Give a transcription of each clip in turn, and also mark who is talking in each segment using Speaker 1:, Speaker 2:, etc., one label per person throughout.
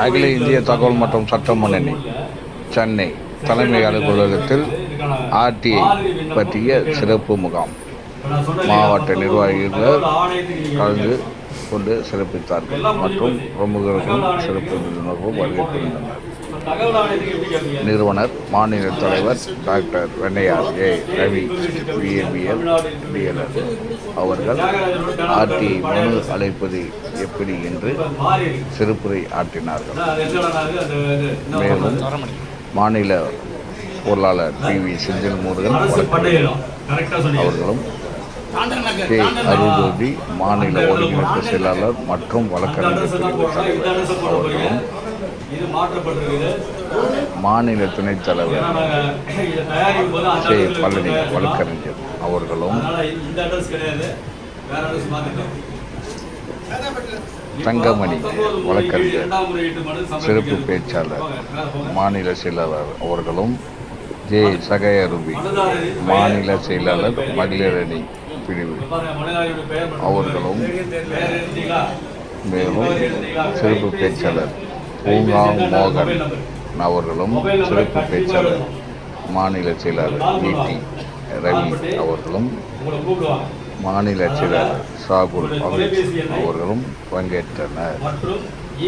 Speaker 1: அகில இந்திய தகவல் மற்றும் சட்ட முன்னணி சென்னை தலைமை அலுவலகத்தில் ஆர்டிஐ பற்றிய சிறப்பு முகாம் மாவட்ட நிர்வாகிகள் கலந்து கொண்டு சிறப்பித்தார்கள் மற்றும் பிரமுகர்களும் சிறப்பு விருந்தினர்களும் வருகை புரிந்தனர். நிறுவனர் மாநில தலைவர் டாக்டர் வெண்ணையார் ரவி பிஏபிஎல் டிஎல்எல் அவர்கள் ஆர்டிஐ மனு அழைப்பது எப்படி என்று சிறப்புரை ஆற்றினார்கள். மேலும் மாநில பொருளாளர் PV செந்தில் முருகன் அவர்களும் கே அருள்ஜோதி மாநில ஒருங்கிணைப்பு செயலாளர் மற்றும் வழக்கறிஞர் பிரிவு தலைவர் அவர்களும் மாநில துணைத் தலைவர் கே பழனி வழக்கறிஞர் அவர்களும் தங்கமணி வழக்கறிஞர் சிறப்பு பேச்சாளர் மாநில செயலாளர் அவர்களும் ஜே சகையருவி மாநில செயலாளர் மகளிர் அணி பிரிவு அவர்களும் மேலும் சிறப்பு பேச்சாளர் பூங்கா மோகன் அவர்களும் சிறப்பு பேச்சாளர் மாநில செயலாளர் ET ரவி அவர்களும் மாநில செயலாளர் சாகுல் அமித் அவர்களும் பங்கேற்றனர்.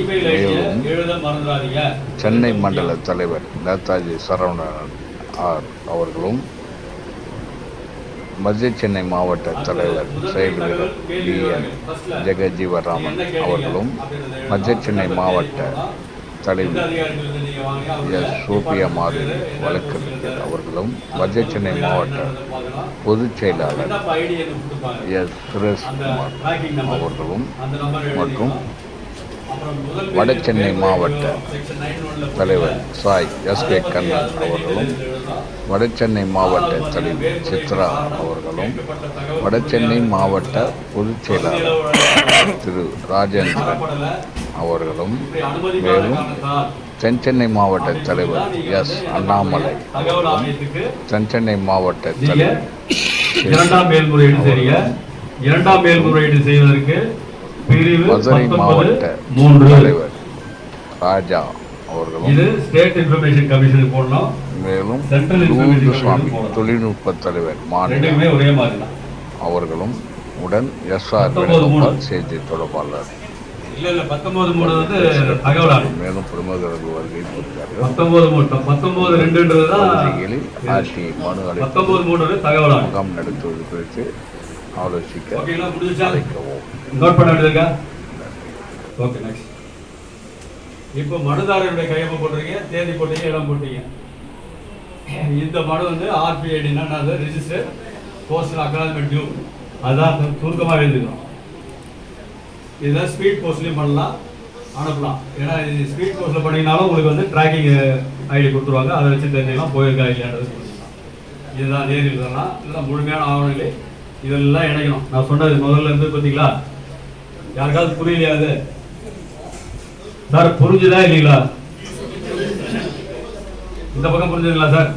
Speaker 1: மேலும் சென்னை மண்டல தலைவர் நேதாஜி சரவணன் அவர்களும் மத்திய சென்னை மாவட்ட தலைவர் செயல் வீரர் DN ஜெகஜீவராமன் அவர்களும் மத்திய சென்னை மாவட்ட தலைவர் சோபியா மாதவி வழக்கறிஞர் அவர்களும் மத்திய சென்னை மாவட்ட பொதுச் செயலாளர் சுரேஷ்குமார் அவர்களும் மற்றும் வடசென்னை மாவட்ட தலைவர் சாய் SK கண்ணன் அவர்களும் வடசென்னை மாவட்ட தலைவர் சித்ரா அவர்களும் வடசென்னை மாவட்ட பொதுச் செயலாளர் திரு ராஜேந்திரன் அவர்களும் மேலும் தென்சென்னை மாவட்ட தலைவர் அண்ணாமலை அவர்களும் தென்சென்னை மாவட்ட தலைவர்
Speaker 2: இரண்டாம் மேல்முறையீடு செய்வதற்கு
Speaker 1: மதுரை மாவட்ட தலைவர் ராஜா அவர்களும் மேலும் சுவாமி தொழில்நுட்ப தலைவர் மாநில அவர்களும் உடன் SR செய்தி தொடர்பாளர் மேலும் பிரமுகர்கள் வருகை முகாம் நடத்துவது குறித்து ஆலோசிக்க அழைக்கவும்.
Speaker 2: இப்போ மனுதாரருடைய கையொப்பம் போட்டிருக்கீங்க, தேதி போட்டீங்க, இடம் போட்டீங்க. இந்த மனு வந்து RPID register postal acknowledgement due, அதான் சுருக்கமாக எழுதிக்கணும். இதை ஸ்பீட் போஸ்ட்லையும் பண்ணலாம், அனுப்பலாம். ஏன்னா இது ஸ்பீட் போஸ்ட்டில் பண்ணிங்கனாலும் உங்களுக்கு வந்து ட்ராக்கிங் ID கொடுத்துருவாங்க, அதை வச்சு தெரிஞ்சுக்கலாம் போயிருக்கா இல்லையான்றது சொல்லிக்கலாம். இதுதான் நேரில் இதெல்லாம் இதெல்லாம் முழுமையான ஆவணங்களே இதெல்லாம் இணைக்கணும். நான் சொன்னது முதல்ல இருந்து பார்த்தீங்களா? யாருக்காவது புரியலையா? அது சார் புரிஞ்சுதா இல்லைங்களா? இந்த பக்கம் புரிஞ்சுதுங்களா சார்?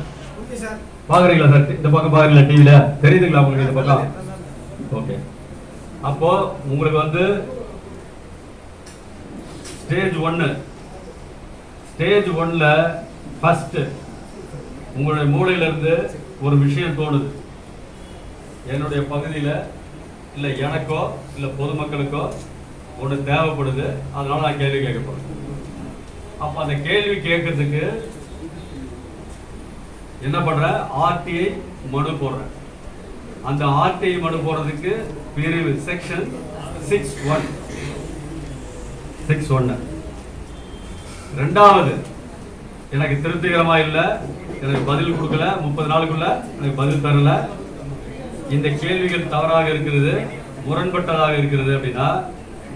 Speaker 2: பாக்குறீங்களா சார்? இந்த பக்கம் பாக்குறீங்களா? டிவில தெரியுதுங்களா உங்களுக்கு இந்த பக்கம்? ஓகே. அப்போ உங்களுக்கு வந்து ஸ்டேஜ் 1ல ஃபர்ஸ்ட் உங்களுடைய மூளையில இருந்து ஒரு விஷயம் தோணுது, என்னுடைய பகுதியில் இல்லை எனக்கோ இல்லை பொதுமக்களுக்கோ ஒன்று தேவைப்படுது, அதனால நான் கேள்வி கேட்க போறேன். அப்போ அந்த கேள்வி கேட்கறதுக்கு என்ன பண்றேன்? RTI மனு போடுறேன். அந்த RTI மனு போடுறதுக்கு பிரிவு செக்ஷன் 6(1). ரெண்டாவது, எனக்கு திருப்திகரமா இல்லை, எனக்கு பதில் கொடுக்கல, 30 நாளுக்குள்ள எனக்கு பதில் தரல, இந்த கேள்விகள் தவறாக இருக்கிறது, முரண்பட்டதாக இருக்கிறது அப்படின்னா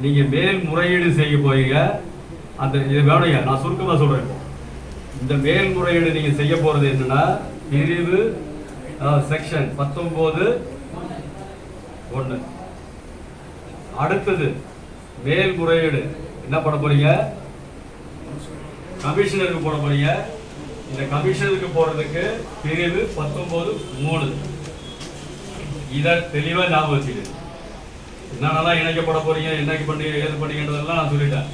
Speaker 2: நீங்க மேல் முறையீடு செய்ய போறீங்க. அந்த இது வேணுங்க, நான் சுருக்கமா சொல்றேன். இந்த மேல் முறையீடு நீங்க செய்ய போறது என்னன்னா பிரிவு செக்ஷன் 19(1). அடுத்தது மேல் முறையீடு என்ன பண்ண போறீங்க? கமிஷனருக்கு போட போறீங்க. இந்த கமிஷனருக்கு போறதுக்கு பிரிவு 19(3). இதை தெளிவா ஞாபகம் வச்சுக்கு. என்னென்னலாம் இணைக்கப்பட போறீங்க, என்னைக்கு பண்ணீங்க, ஏது பண்ணீங்கன்றதெல்லாம் நான் சொல்லிட்டேன்.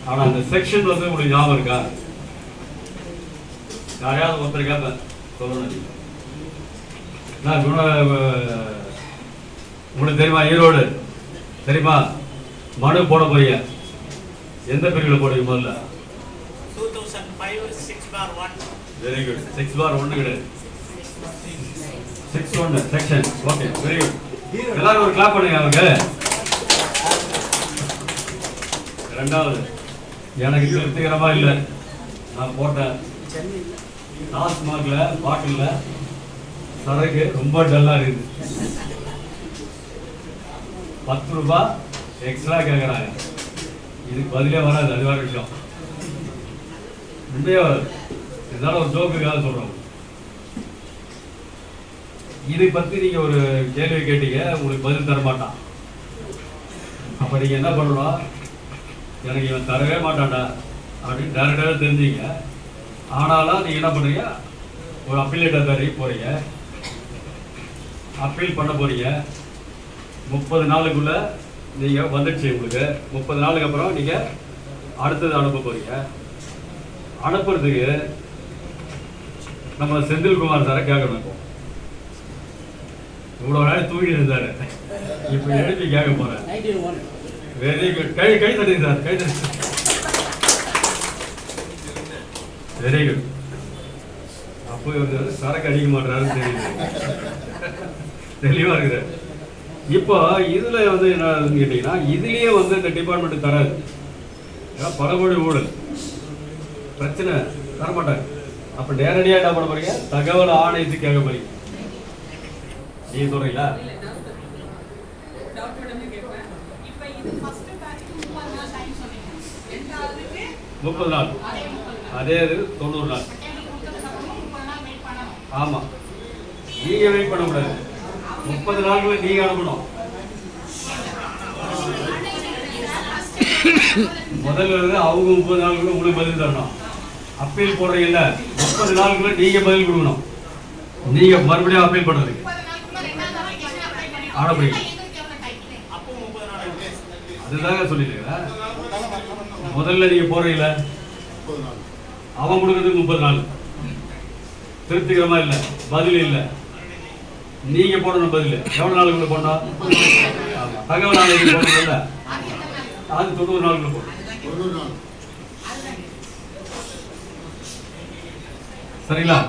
Speaker 2: ஆனா அந்த செக்ஷன் வந்து உங்களுக்கு ஞாபகம் இருக்கா? யாரையாவது ஒருத்தர் கேட்பேன் சொல்லணும். நான் உங்களுக்கு தெரியுமா ஈரோடு தெரியுமா? மனு போட போறீங்க, எந்த பிரிவுல போடுவீங்க முதல்ல?
Speaker 3: 2005 6/1.
Speaker 2: Very good. 6/1 கிடையாது, 6/1 செக்ஷன். Okay, very good. எல்லாரும் ஒரு கிளாப் பண்ணுங்க அவங்க. ரெண்டாவது, எனக்கு திருப்திகரமா இல்லை, நான் போட்டேன் டாஸ்மார்க்ல பாட்டில்ல சரக்கு ரொம்ப டல்லா இருக்குது, 10 ரூபாய் எக்ஸ்ட்ரா கேட்கறாங்க. இதுக்கு பதிலே வராது, அது வேற விஷயம். உண்மையே வராது. இதனால ஒரு ஜோக்குக்காக சொல்றோம். இதை பத்தி நீங்க ஒரு கேள்வி கேட்டீங்க, உங்களுக்கு பதில் தர மாட்டான். அப்ப நீங்க என்ன பண்ணணும்? எனக்கு இவன் தரவே மாட்டான்டா அப்படின்னு டேரக்டாக தெரிஞ்சீங்க. ஆனாலும் நீங்க என்ன பண்றீங்க? ஒரு அப்பீலேட் அத்தாரி போறீங்க, அப்பீல் பண்ண போறீங்க. 30 நாளுக்குள்ள நீங்க வந்துடுச்சு உங்களுக்கு. 30 நாளுக்கு அப்புறம் நீங்க அடுத்தது அனுப்ப போறீங்க. அனுப்புறதுக்கு நம்ம செந்தில்குமார் சாரை கேட்கணும். இப்போ இவ்வளவு நாள் தூங்கி இருந்தாரு, இப்ப எழுப்பி கேட்க போறேன். Very good. கை கை தட்டி சார், கை தட்டி. Very good. அப்போ வந்து சரக்கு அடிக்க மாட்டாருன்னு தெரியுது, தெளிவா இருக்குது. இப்போ இதுல வந்து என்ன கேட்டீங்கன்னா, இதுலயே வந்து இந்த டிபார்ட்மெண்ட் தராது. ஏன்னா பல கோடி ஊழல் பிரச்சனை தரமாட்டாங்க. அப்ப நேரடியா என்ன பண்ண போறீங்க? தகவல் ஆணையத்துக்கு கேட்க போறீங்க. நீங்க சொல்றீங்களா? முப்பது நாள், அதே இது 90 நாள். ஆமா, நீங்க வெயிட் பண்ண கூடாது. 30 நாளுக்குள்ள நீங்க அனுப்பணும். முதல்ல இருந்து அவங்க 30 நாளுக்குள்ள உங்களுக்கு பதில் தரணும். அப்பீல் போடுறீங்கல்ல, 30 நாளுக்குள்ள நீங்க பதில் கொடுக்கணும். நீங்க மறுபடியும் அப்பீல் பண்றதுக்கு ஆனப்படி அதுதாங்க சொல்லிட்டு முதல்ல நீங்க போறீங்கள, அவன் கொடுக்கறதுக்கு 30 நாள். திருப்திகரமா இல்ல, பதில் இல்ல, நீங்க போடணும் பதில். எவ்வளவு நாளுக்குள்ள போடணும்? தகவல் ஆணையம் போடணும்ல, அது 90 நாளுக்குள்ள போடணும். சரிங்களா?